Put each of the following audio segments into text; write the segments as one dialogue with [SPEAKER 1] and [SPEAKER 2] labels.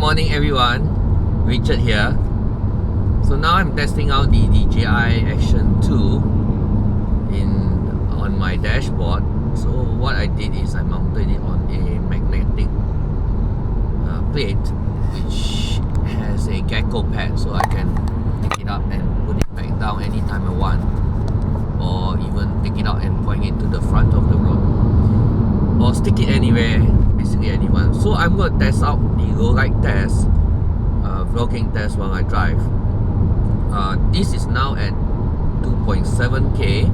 [SPEAKER 1] morning everyone, Richard here. So now I'm testing out the DJI Action 2 on my dashboard. So what I did is I mounted it on a magnetic plate which has a gecko pad, so I can pick it up and put it back down anytime I want, or even pick it out and point it to the front of the road, or stick it anywhere, basically anyone. So I'm going to test out the low light test, vlogging test while I drive. This is now at 2.7K,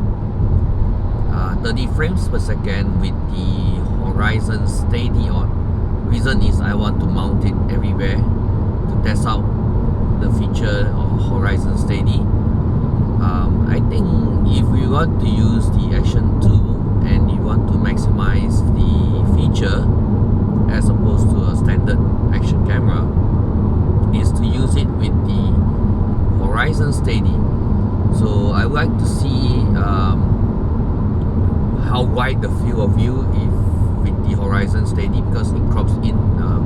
[SPEAKER 1] 30 frames per second with the horizon steady on. Reason is I want to mount it everywhere to test out the feature of horizon steady. I think if we want to use the Action 2 and you want to maximize the feature as opposed to a standard action camera, is to use it with the horizon steady. So I would like to see how wide the field of view if with the horizon steady, because it crops in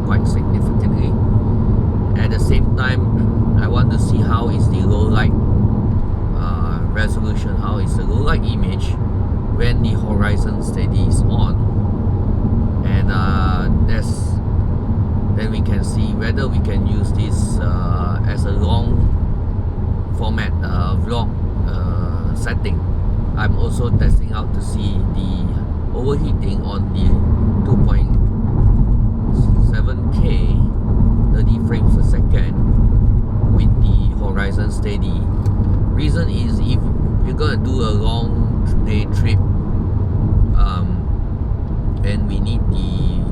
[SPEAKER 1] quite significantly. At the same time, I want to see how is the low light resolution, how is the low light image when the horizon steady is on, and then we can see whether we can use this as a long format vlog setting. I'm also testing out to see the overheating on the 2.7K 30 frames per second with the horizon steady. Reason is if you're gonna do a long day trip and we need the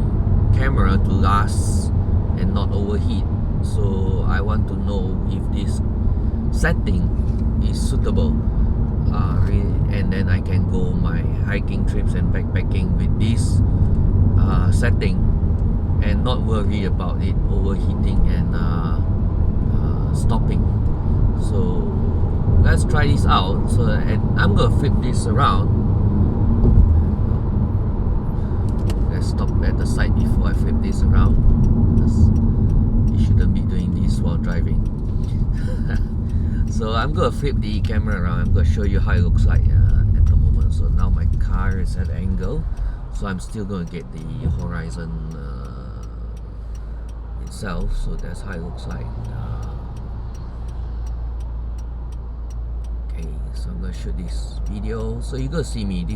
[SPEAKER 1] camera to last and not overheat, so I want to know if this setting is suitable, and then I can go my hiking trips and backpacking with this setting and not worry about it overheating and stopping. So let's try this out. So, and I'm gonna flip this around. Let's stop at the side before I flip this around, because you shouldn't be doing this while driving. So I'm gonna flip the camera around. I'm gonna show you how it looks like at the moment. So now my car is at an angle, so I'm still gonna get the horizon itself. So that's how it looks like. Okay, so I'm gonna shoot this video. So you're gonna see me.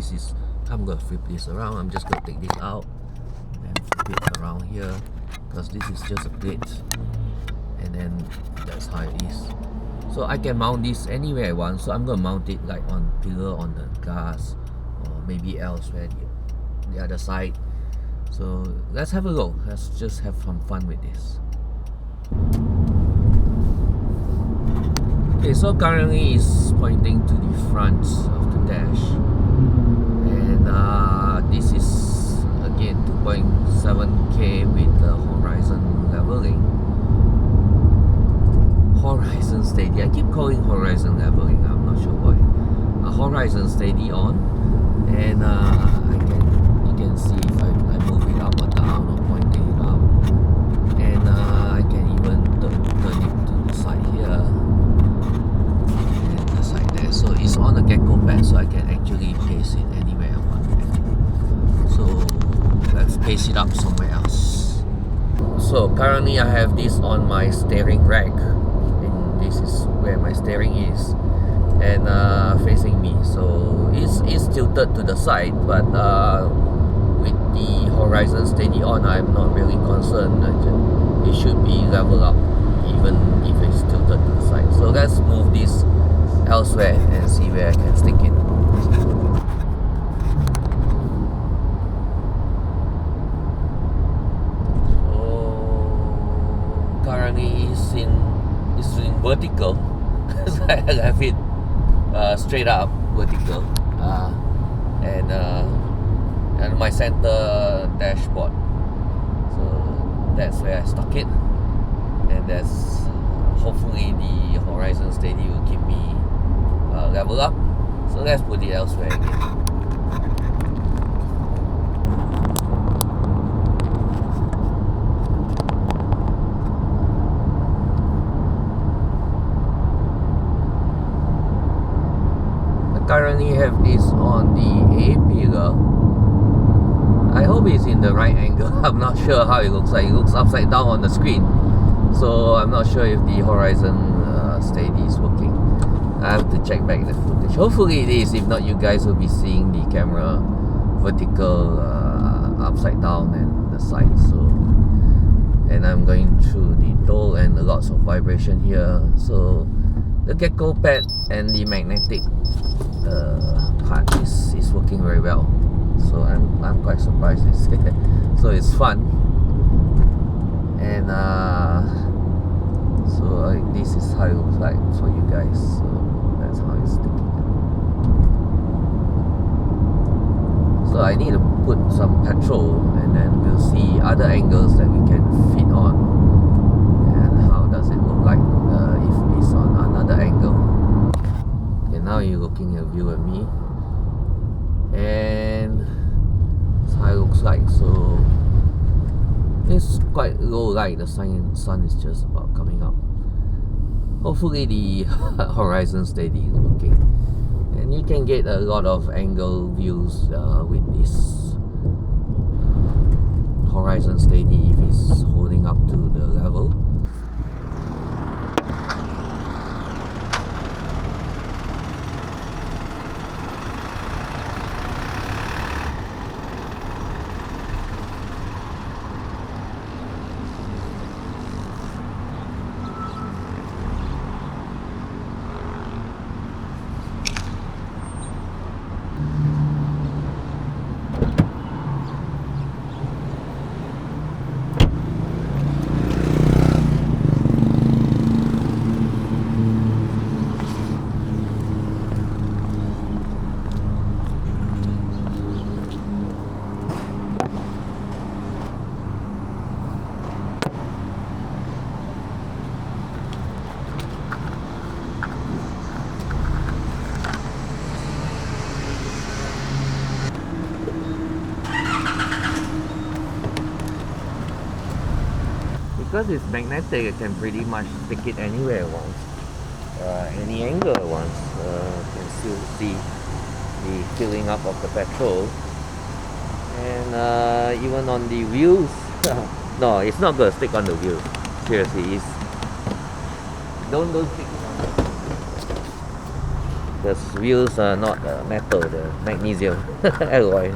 [SPEAKER 1] I'm gonna flip this around. I'm just gonna take this out and flip it around here, because this is just a plate, and then that's how it is. So I can mount this anywhere I want. So I'm gonna mount it like on pillar on the glass, or maybe elsewhere, the other side. So let's have a go. Let's just have some fun with this. Okay, so currently it's pointing to the front of the dash, and this is again 2.7K with the horizon leveling. Horizon steady. I keep calling horizon leveling. I'm not sure why. Horizon steady on, and you can see if I move it up or down or pointing it up, and I can even turn it to the side here and the side there. So it's on a gecko pad, so I can actually place it anywhere I want actually. So let's place it up somewhere else. So currently I have this on my steering rack. This is where my steering is, and facing me, so it's tilted to the side, but with the horizon steady on, I'm not really concerned. It should be level up even if it's tilted to the side. So let's move this elsewhere and see where I can stick it. So currently it's in vertical, because I have it straight up vertical, and my center dashboard. So that's where I stuck it, and that's hopefully the horizon steady will keep me level up. So let's put it elsewhere again. currently have this on the A pillar. I hope it's in the right angle. I'm not sure how it looks like. It looks upside down on the screen, so I'm not sure if the horizon steady is working. I have to check back the footage. Hopefully it is. If not, you guys will be seeing the camera vertical upside down and the side. So, and I'm going through the toll and lots of vibration here. So the gecko pad and the magnetic part is working very well. So I'm quite surprised. So it's fun, and so this is how it looks like for you guys. So that's how it's sticking. So I need to put some petrol, and then we'll see other angles that we can fit on, and how does it look like if it's on another angle. Okay, now you're looking at view at me, and that's how it looks like. So it's quite low light. The sun is just about coming up. Hopefully the horizon steady is working, and you can get a lot of angle views with this horizon steady if it's holding up to the level. Because it's magnetic, I can pretty much stick it anywhere I want, any angle I want. Can still see the filling up of the petrol, and even on the wheels. No, it's not gonna stick on the wheels. Seriously, it's don't stick it on the because wheels are not metal, the magnesium alloy.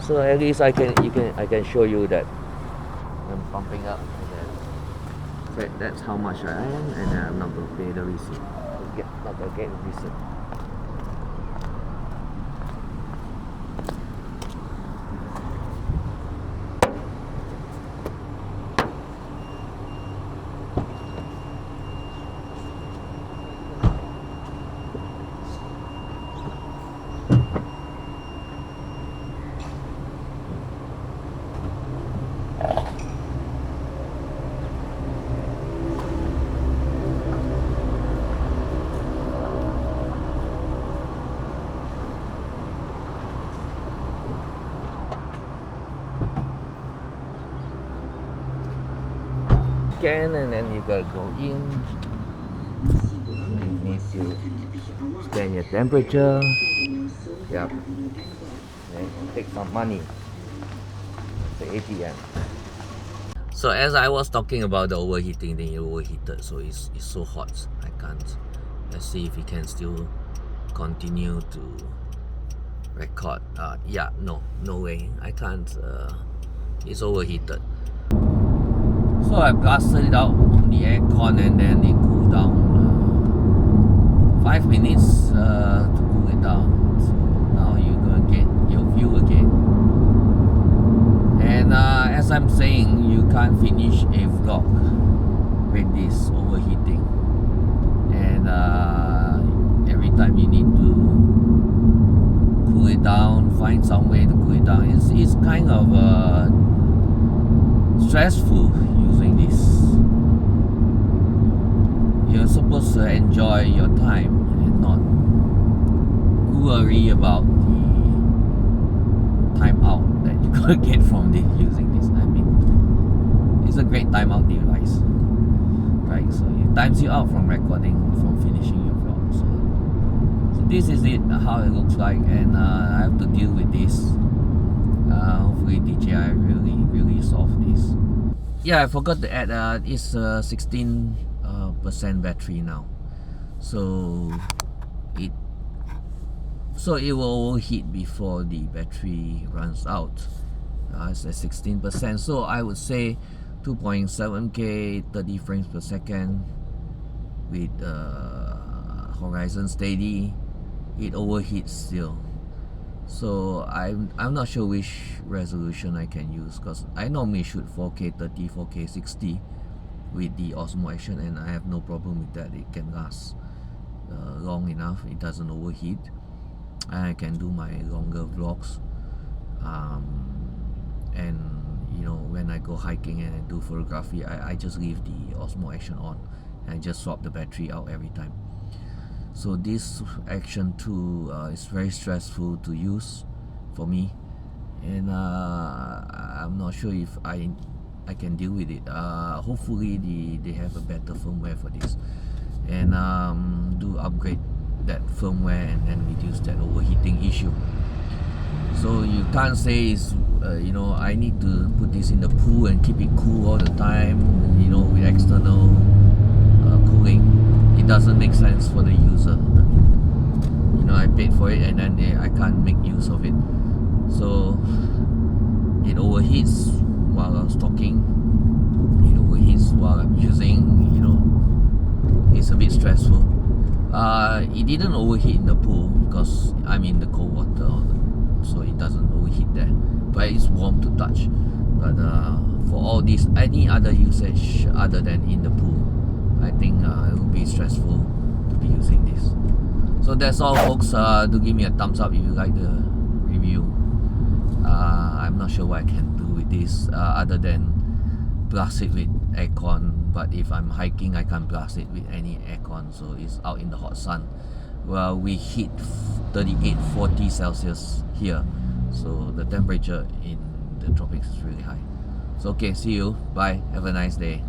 [SPEAKER 1] So at least I can show you that I'm pumping up. That's how much I am, and I'm not going to pay the receipt. Not going to get the receipt. Scan, and then you gotta go in. You need to scan your temperature. Yep. And take some money. The ATM. So as I was talking about the overheating, then it overheated, so it's so hot. I can't. Let's see if we can still continue to record. Yeah, no way. I can't. It's overheated. So I blasted it out on the aircon, and then it cooled down. 5 minutes to cool it down. So now you're gonna get your view again. And as I'm saying, you can't finish a vlog with this overheating. And every time you need to cool it down, find some way to cool it down. It's kind of stressful using this. You're supposed to enjoy your time and not worry about the timeout that you're gonna get from using this. I mean, it's a great timeout device, right? So it times you out from recording, from finishing your vlog. So this is it, how it looks like, and I have to deal with this. Hopefully DJI really solve this. Yeah, I forgot to add, it's 16% battery now, so it will overheat before the battery runs out. It's at 16%, so I would say 2.7K 30 frames per second with horizon steady, it overheats still. So I'm not sure which resolution I can use, because I normally shoot 4K 30, 4K 60 with the Osmo Action, and I have no problem with that. It can last long enough, it doesn't overheat, and I can do my longer vlogs. And you know, when I go hiking and I do photography, I just leave the Osmo Action on and just swap the battery out every time. So this Action 2 is very stressful to use for me, and I'm not sure if I can deal with it. Hopefully they have a better firmware for this, and do upgrade that firmware and then reduce that overheating issue. So you can't say it's you know, I need to put this in the pool and keep it cool all the time, you know, with external cooling. It doesn't make sense for the user. I mean, you know, I paid for it and then I can't make use of it. So it overheats while I was talking, it overheats while I'm using, you know, it's a bit stressful. It didn't overheat in the pool because I'm in the cold water, so it doesn't overheat there, but it's warm to touch. But for all this, any other usage other than in the pool, I think it will be stressful to be using this. So that's all, folks. Do give me a thumbs up if you like the review. I'm not sure what I can do with this other than blast it with aircon, but if I'm hiking I can't blast it with any aircon, so it's out in the hot sun. Well, we hit 38-40 Celsius here, so the temperature in the tropics is really high. So okay, see you, bye, have a nice day.